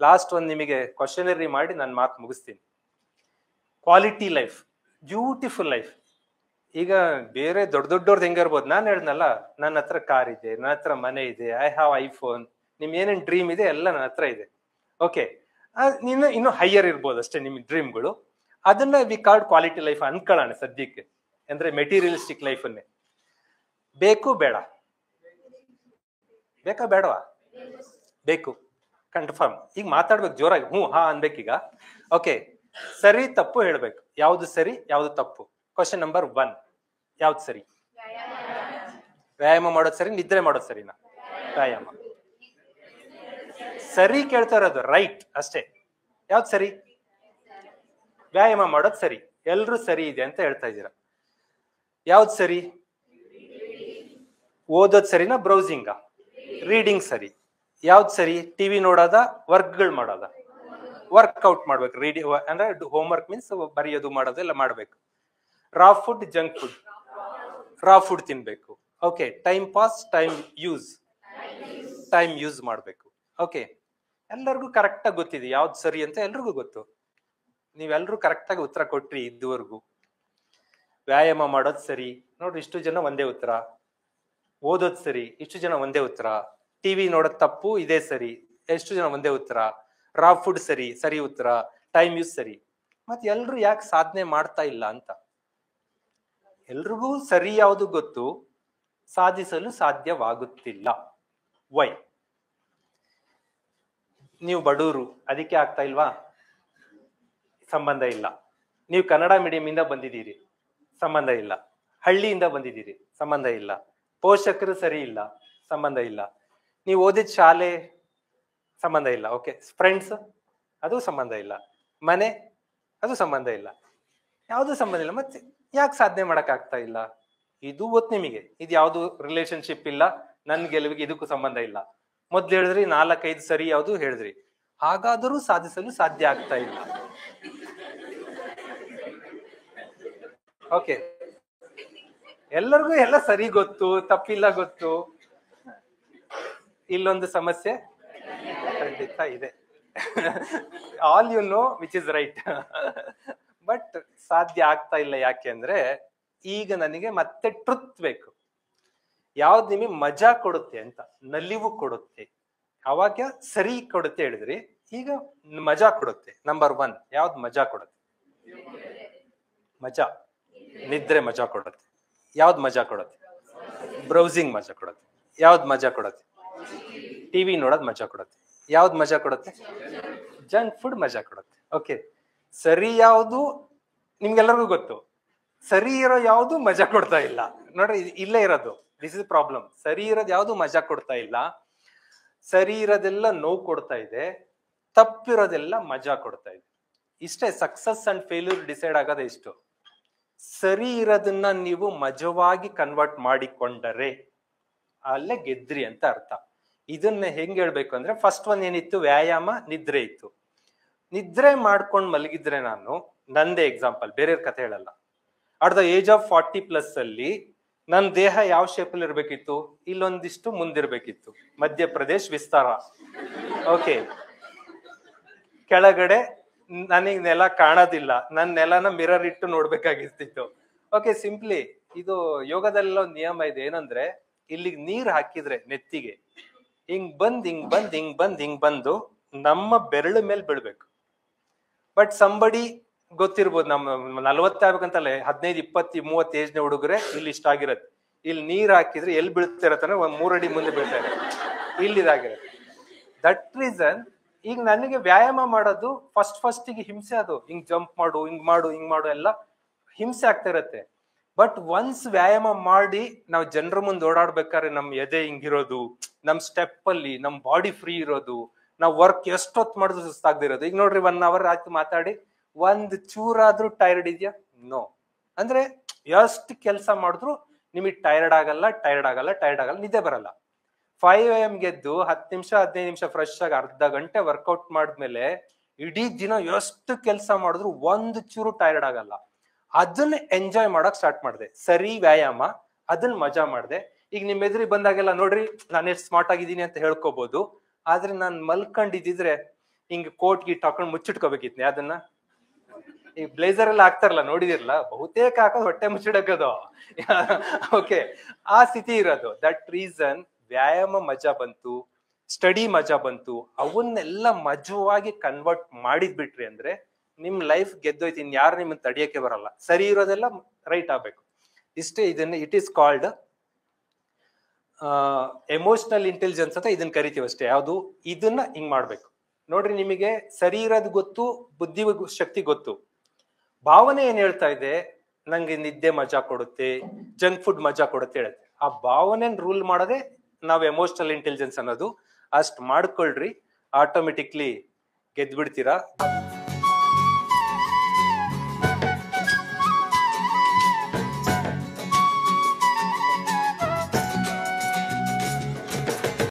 Last ಒಂದು ನಿಮಗೆ ಕ್ವಶನರಿ ಮಾಡಿ ನಾನು ಮಾತು ಮುಗಿಸ್ತೀನಿ. Quality life, beautiful life. ಈಗ ಬೇರೆ ದೊಡ್ಡವ್ರದ್ದು ಹೆಂಗಿರ್ಬೋದು, ನಾನು ಹೇಳ್ದಲ್ಲ ನನ್ನ ಹತ್ರ ಕಾರ್ ಇದೆ, ನನ್ನ ಹತ್ರ ಮನೆ ಇದೆ, ಐ ಹ್ಯಾವ್ ಐಫೋನ್, ನಿಮ್ ಏನೇನ್ ಡ್ರೀಮ್ ಇದೆ ಎಲ್ಲ ನನ್ನ ಹತ್ರ ಇದೆ. ಓಕೆ, ಇನ್ನು ಹೈಯರ್ ಇರ್ಬೋದು ಅಷ್ಟೇ ನಿಮ್ ಡ್ರೀಮ್ಗಳು. ಅದನ್ನ ವಿ ಕಾಲ್ಡ್ ಕ್ವಾಲಿಟಿ ಲೈಫ್ ಅನ್ಕೊಳ್ಳೋಣ ಸದ್ಯಕ್ಕೆ. ಅಂದ್ರೆ ಮೆಟೀರಿಯಲಿಸ್ಟಿಕ್ ಲೈಫನ್ನೇ. ಬೇಕು ಬೇಡ? ಬೇಕಾ ಬೇಡವಾ? ಬೇಕು, ಕನ್ಫರ್ಮ್. ಈಗ ಮಾತಾಡ್ಬೇಕು ಜೋರಾಗಿ, ಹ್ಞೂ ಹಾ ಅನ್ಬೇಕೀಗ. ಓಕೆ, ಸರಿ ತಪ್ಪು ಹೇಳ್ಬೇಕು. ಯಾವ್ದು ಸರಿ ಯಾವ್ದು ತಪ್ಪು? ಕ್ವಶನ್ ನಂಬರ್ 1, ಯಾವ್ದು ಸರಿ? ವ್ಯಾಯಾಮ ಮಾಡೋದು ಸರಿ, ನಿದ್ರೆ ಮಾಡೋದು ಸರಿನಾ? ವ್ಯಾಯಾಮ ಸರಿ ಕೇಳ್ತಾ ಇರೋದು, ರೈಟ್ ಅಷ್ಟೇ. ಯಾವ್ದು ಸರಿ? ವ್ಯಾಯಾಮ ಮಾಡೋದು ಸರಿ. ಎಲ್ರು ಸರಿ ಇದೆ ಅಂತ ಹೇಳ್ತಾ ಇದ್ದೀರಾ. ಯಾವ್ದು ಸರಿ? ಓದೋದ್ ಸರಿನಾ, ಬ್ರೌಸಿಂಗ? ರೀಡಿಂಗ್ ಸರಿ. ಯಾವ್ದು ಸರಿ? ಟಿವಿ ನೋಡೋದ, ವರ್ಕ್ಗಳು ಮಾಡೋದ? ವರ್ಕ್ಔಟ್ ಮಾಡ್ಬೇಕು. ರೀಡಿಂಗ್ ಅಂದ್ರೆ ಹೋಮ್ವರ್ಕ್ ಮೀನ್ಸ್ ಬರೆಯೋದು ಮಾಡೋದು ಎಲ್ಲ ಮಾಡ್ಬೇಕು. ರಾ ಫುಡ್, ಜಂಕ್ ಫುಡ್? ರಾ ಫುಡ್ ತಿನ್ಬೇಕು. Okay, time pass, time use ಮಾಡ್ಬೇಕು. ಓಕೆ, ಎಲ್ಲರಿಗೂ ಕರೆಕ್ಟ್ ಆಗಿ ಗೊತ್ತಿದೆ ಯಾವ್ದು ಸರಿ ಅಂತ, ಎಲ್ರಿಗೂ ಗೊತ್ತು. ನೀವೆಲ್ರೂ ಕರೆಕ್ಟ್ ಆಗಿ ಉತ್ತರ ಕೊಟ್ರಿ ಇದುವರೆಗೂ. ವ್ಯಾಯಾಮ ಮಾಡೋದು ಸರಿ ನೋಡ್ರಿ, ಇಷ್ಟು ಜನ ಒಂದೇ ಉತ್ತರ. ಓದೋದ್ ಸರಿ, ಇಷ್ಟು ಜನ ಒಂದೇ ಉತ್ತರ. ಟಿವಿ ನೋಡೋದ್ ತಪ್ಪು, ಇದೇ ಸರಿ, ಎಷ್ಟು ಜನ ಒಂದೇ ಉತ್ತರ. ರಾ ಫುಡ್ ಸರಿ, ಸರಿ ಉತ್ತರ. ಟೈಮ್ ಯೂಸ್ ಸರಿ. ಮತ್ತೆ ಎಲ್ರು ಯಾಕೆ ಸಾಧನೆ ಮಾಡ್ತಾ ಇಲ್ಲ ಅಂತ? ಎಲ್ರಿಗೂ ಸರಿ ಯಾವುದು ಗೊತ್ತು, ಸಾಧಿಸಲು ಸಾಧ್ಯವಾಗುತ್ತಿಲ್ಲ. ವೈ? ನೀವು ಬಡವರು ಅದಕ್ಕೆ ಆಗ್ತಾ ಇಲ್ವಾ? ಸಂಬಂಧ ಇಲ್ಲ. ನೀವು ಕನ್ನಡ ಮೀಡಿಯಂ ಇಂದ ಬಂದಿದ್ದೀರಿ, ಸಂಬಂಧ ಇಲ್ಲ. ಹಳ್ಳಿಯಿಂದ ಬಂದಿದ್ದೀರಿ, ಸಂಬಂಧ ಇಲ್ಲ. ಪೋಷಕರು ಸರಿ ಇಲ್ಲ, ಸಂಬಂಧ ಇಲ್ಲ. ನೀವು ಓದಿದ ಶಾಲೆ, ಸಂಬಂಧ ಇಲ್ಲ. ಓಕೆ, ಫ್ರೆಂಡ್ಸ್, ಅದು ಸಂಬಂಧ ಇಲ್ಲ. ಮನೆ, ಅದು ಸಂಬಂಧ ಇಲ್ಲ. ಯಾವುದು ಸಂಬಂಧ ಇಲ್ಲ. ಮತ್ತೆ ಯಾಕೆ ಸಾಧನೆ ಮಾಡಕ್ ಆಗ್ತಾ ಇಲ್ಲ? ಇದು ಗೊತ್ತು ನಿಮಗೆ, ಇದು ಯಾವುದು ರಿಲೇಶನ್ಶಿಪ್ ಇಲ್ಲ, ನನ್ ಗೆಲುವಿಗೆ ಇದಕ್ಕೂ ಸಂಬಂಧ ಇಲ್ಲ. ಮೊದ್ಲು ಹೇಳಿದ್ರಿ 4-5 ಸರಿ ಯಾವುದು ಹೇಳಿದ್ರಿ, ಹಾಗಾದರೂ ಸಾಧಿಸಲು ಸಾಧ್ಯ ಆಗ್ತಾ ಇಲ್ಲ. ಓಕೆ, ಎಲ್ಲರಿಗೂ ಎಲ್ಲ ಸರಿ ಗೊತ್ತು, ತಪ್ಪಿಲ್ಲ ಗೊತ್ತು. ಇಲ್ಲೊಂದು ಸಮಸ್ಯೆ ಖಂಡಿತ ಇದೆ. All you know which is right. But ಸಾಧ್ಯ ಆಗ್ತಾ ಇಲ್ಲ. ಯಾಕೆ ಅಂದ್ರೆ ಈಗ ನನಗೆ ಮತ್ತೆ ಟ್ರುತ್ ಬೇಕು. ಯಾವ್ದು ನಿಮಗೆ ಮಜಾ ಕೊಡುತ್ತೆ ಅಂತ, ನಲಿವು ಕೊಡುತ್ತೆ, ಅವಾಗ ಸರಿ ಕೊಡುತ್ತೆ ಹೇಳಿದ್ರಿ. ಈಗ ಮಜಾ ಕೊಡುತ್ತೆ. ನಂಬರ್ 1 ಯಾವ್ದು ಮಜಾ ಕೊಡುತ್ತೆ? ಮಜಾ, ನಿದ್ರೆ ಮಜಾ ಕೊಡುತ್ತೆ. ಯಾವ್ದು ಮಜಾ ಕೊಡುತ್ತೆ? ಬ್ರೌಸಿಂಗ್ ಮಜಾ ಕೊಡುತ್ತೆ. ಯಾವ್ದು ಮಜಾ ಕೊಡುತ್ತೆ? ಟಿವಿ ನೋಡೋದು ಮಜಾ ಕೊಡುತ್ತೆ. ಯಾವ್ದು ಮಜಾ ಕೊಡುತ್ತೆ? ಜಂಕ್ ಫುಡ್ ಮಜಾ ಕೊಡುತ್ತೆ. ಓಕೆ, ಸರಿ ಯಾವುದು ನಿಮ್ಗೆಲ್ಲರಿಗೂ ಗೊತ್ತು. ಸರಿ ಇರೋ ಯಾವುದು ಮಜಾ ಕೊಡ್ತಾ ಇಲ್ಲ. ನೋಡ್ರಿ, ಇಲ್ಲೇ ಇರೋದು, ದಿಸ್ ಇಸ್ ಪ್ರಾಬ್ಲಮ್. ಸರಿ ಇರೋದು ಯಾವುದು ಮಜಾ ಕೊಡ್ತಾ ಇಲ್ಲ. ಸರಿ ಇರೋದೆಲ್ಲ ನೋವು ಕೊಡ್ತಾ ಇದೆ, ತಪ್ಪಿರೋದೆಲ್ಲ ಮಜಾ ಕೊಡ್ತಾ ಇದೆ. ಇಷ್ಟೇ. ಸಕ್ಸಸ್ ಅಂಡ್ ಫೇಲ್ಯೂರ್ ಡಿಸೈಡ್ ಆಗೋದೇ ಇಷ್ಟು. ಸರಿ ಇರೋದನ್ನ ನೀವು ಮಜವಾಗಿ ಕನ್ವರ್ಟ್ ಮಾಡಿಕೊಂಡರೆ ಅಲ್ಲೇ ಗೆದ್ರಿ ಅಂತ ಅರ್ಥ. ಇದನ್ನ ಹೆಂಗ್ ಹೇಳ್ಬೇಕು ಅಂದ್ರೆ, ಫಸ್ಟ್ ಒನ್ ಏನಿತ್ತು? ವ್ಯಾಯಾಮ, ನಿದ್ರೆ ಇತ್ತು. ನಿದ್ರೆ ಮಾಡ್ಕೊಂಡು ಮಲಗಿದ್ರೆ, ನಾನು ನಂದೇ ಎಕ್ಸಾಂಪಲ್, ಬೇರೆಯವ್ರ ಕಥೆ ಹೇಳಲ್ಲ. ಅಟ್ ದ ಏಜ್ ಆಫ್ 40+ ಅಲ್ಲಿ ನನ್ನ ದೇಹ ಯಾವ ಶೇಪ್ ಅಲ್ಲಿ ಇರ್ಬೇಕಿತ್ತು? ಇಲ್ಲೊಂದಿಷ್ಟು ಮುಂದಿರ್ಬೇಕಿತ್ತು, ಮಧ್ಯಪ್ರದೇಶ್ ವಿಸ್ತಾರ. ಓಕೆ, ಕೆಳಗಡೆ ನನಗ್ ನೆಲ ಕಾಣೋದಿಲ್ಲ, ನನ್ನ ನೆಲನ ಮಿರರ್ ಇಟ್ಟು ನೋಡ್ಬೇಕಾಗಿರ್ತಿತ್ತು. ಓಕೆ, ಸಿಂಪ್ಲಿ ಇದು ಯೋಗದಲ್ಲ ಒಂದು ನಿಯಮ ಇದೆ. ಏನಂದ್ರೆ, ಇಲ್ಲಿಗೆ ನೀರ್ ಹಾಕಿದ್ರೆ ನೆತ್ತಿಗೆ ಹಿಂಗ್ ಬಂದು ನಮ್ಮ ಬೆರಳು ಮೇಲೆ ಬೀಳ್ಬೇಕು. ಬಟ್ ಸಂಬಡಿ ಗೊತ್ತಿರ್ಬೋದು, ನಮ್ಮ 40 ಆಗ್ಬೇಕಂತಲ್ಲ, 15, 20, 30 ಏಜ್ನ ಹುಡುಗರೆ ಇಲ್ಲಿ ಇಷ್ಟ ಆಗಿರತ್ತೆ. ಇಲ್ಲಿ ನೀರ್ ಹಾಕಿದ್ರೆ ಎಲ್ಲಿ ಬೀಳ್ತಿರತ್ತಂದ್ರೆ 1 3 ಅಡಿ ಮುಂದೆ ಬೀಳ್ತಾ ಇರತ್ತೆ. ಇಲ್ಲಿ ಇದಾಗಿರತ್ತೆ. ದಟ್ ರೀಸನ್ ಈಗ ನನಗೆ ವ್ಯಾಯಾಮ ಮಾಡೋದು ಫಸ್ಟಿಗೆ ಹಿಂಸೆ. ಅದು ಹಿಂಗ್ ಜಂಪ್ ಮಾಡು, ಹಿಂಗ್ ಮಾಡು ಎಲ್ಲ ಹಿಂಸೆ ಆಗ್ತಾ ಇರತ್ತೆ. ಬಟ್ ಒನ್ಸ್ ವ್ಯಾಯಾಮ ಮಾಡಿ ನಾವು ಜನರ ಮುಂದೆ ಓಡಾಡ್ಬೇಕಾದ್ರೆ ನಮ್ ಎದೆ ಹಿಂಗಿರೋದು, ನಮ್ ಸ್ಟೆಪ್ ಅಲ್ಲಿ ನಮ್ ಬಾಡಿ ಫ್ರೀ ಇರೋದು, ನಾವ್ ವರ್ಕ್ ಎಷ್ಟೊತ್ತು ಮಾಡಿದ್ರು ಸುಸ್ತಾಗ್ದಿರೋದು. ಈಗ ನೋಡ್ರಿ, 1 hour ಆಯ್ತು ಮಾತಾಡಿ, ಒಂದ್ ಚೂರಾದ್ರೂ ಟೈರ್ಡ್ ಇದೆಯಾ? ನೋ. ಅಂದ್ರೆ ಎಷ್ಟು ಕೆಲಸ ಮಾಡಿದ್ರು ನಿಮಗೆ ಟೈರ್ಡ್ ಆಗಲ್ಲ, ನಿದ್ದೆ ಬರಲ್ಲ. 5 AM ಗೆದ್ದು 10 ನಿಮಿಷ 15 ನಿಮಿಷ ಫ್ರೆಶ್ ಆಗಿ ಅರ್ಧ ಗಂಟೆ ವರ್ಕೌಟ್ ಮಾಡಿದ್ಮೇಲೆ ಇಡೀ ದಿನ ಎಷ್ಟು ಕೆಲಸ ಮಾಡಿದ್ರು ಒಂದು ಚೂರು ಟೈರ್ಡ್ ಆಗಲ್ಲ. ಅದನ್ನ ಎಂಜಾಯ್ ಮಾಡಕ್ ಸ್ಟಾರ್ಟ್ ಮಾಡಿದೆ. ಸರಿ ವ್ಯಾಯಾಮ, ಅದನ್ನ ಮಜಾ ಮಾಡಿದೆ. ಈಗ ನಿಮ್ ಎದುರಿ ಬಂದಾಗೆಲ್ಲ ನೋಡ್ರಿ, ನಾನು ಎಷ್ಟು ಸ್ಮಾರ್ಟ್ ಆಗಿದ್ದೀನಿ ಅಂತ ಹೇಳ್ಕೋಬಹುದು. ಆದ್ರೆ ನಾನು ಮಲ್ಕೊಂಡಿದ್ರೆ ಹಿಂಗ್ ಕೋಟ್ ಗೀಟ್ ಹಾಕೊಂಡು ಮುಚ್ಚಿಟ್ಕೋಬೇಕಿತ್ನೆ ಅದನ್ನ. ಈ ಬ್ಲೇಸರ್ ಎಲ್ಲ ಹಾಕ್ತಾರಲ್ಲ ನೋಡಿದಿರಲ್ಲ, ಬಹುತೇಕ ಹಾಕೋದು ಹೊಟ್ಟೆ ಮುಚ್ಚಿಡಕೋದು. ಓಕೆ, ಆ ಸ್ಥಿತಿ ಇರೋದು. ದಟ್ ರೀಸನ್ ವ್ಯಾಯಾಮ ಮಜಾ ಬಂತು, ಸ್ಟಡಿ ಮಜಾ ಬಂತು, ಅವನ್ನೆಲ್ಲ ಮಜವಾಗಿ ಕನ್ವರ್ಟ್ ಮಾಡಿದ್ಬಿಟ್ರಿ ಅಂದ್ರೆ ನಿಮ್ ಲೈಫ್ ಗೆದ್ದೋಯ್ತು. ಇನ್ ಯಾರು ನಿಮ್ಮನ್ನ ತಡಿಯಕ್ಕೆ ಬರಲ್ಲ. ಸರಿ ಇರೋದೆಲ್ಲ ರೈಟ್ ಆಗ್ಬೇಕು. ಇಷ್ಟೇ. ಇದನ್ನ it is called emotional intelligence ಅಂತ ಇದನ್ನ ಕರಿತೀವಿ ಅಷ್ಟೇ. ಯಾವುದು? ಇದನ್ನ ಹಿಂಗ್ ಮಾಡ್ಬೇಕು ನೋಡ್ರಿ. ನಿಮಗೆ ಸರಿ ಇರೋದು ಗೊತ್ತು, ಬುದ್ಧಿ ಶಕ್ತಿ ಗೊತ್ತು, ಭಾವನೆ ಏನ್ ಹೇಳ್ತಾ ಇದೆ, ನಂಗೆ ನಿದ್ದೆ ಮಜಾ ಕೊಡುತ್ತೆ, ಜಂಕ್ ಫುಡ್ ಮಜಾ ಕೊಡುತ್ತೆ ಹೇಳುತ್ತೆ. ಆ ಭಾವನೆ ರೂಲ್ ಮಾಡೋದೇ ನಾವ್ ಎಮೋಷನಲ್ ಇಂಟೆಲಿಜೆನ್ಸ್ ಅನ್ನೋದು. ಅಷ್ಟ್ ಮಾಡ್ಕೊಳ್ರಿ, ಆಟೋಮೆಟಿಕ್ಲಿ ಗೆದ್ಬಿಡ್ತೀರಾ.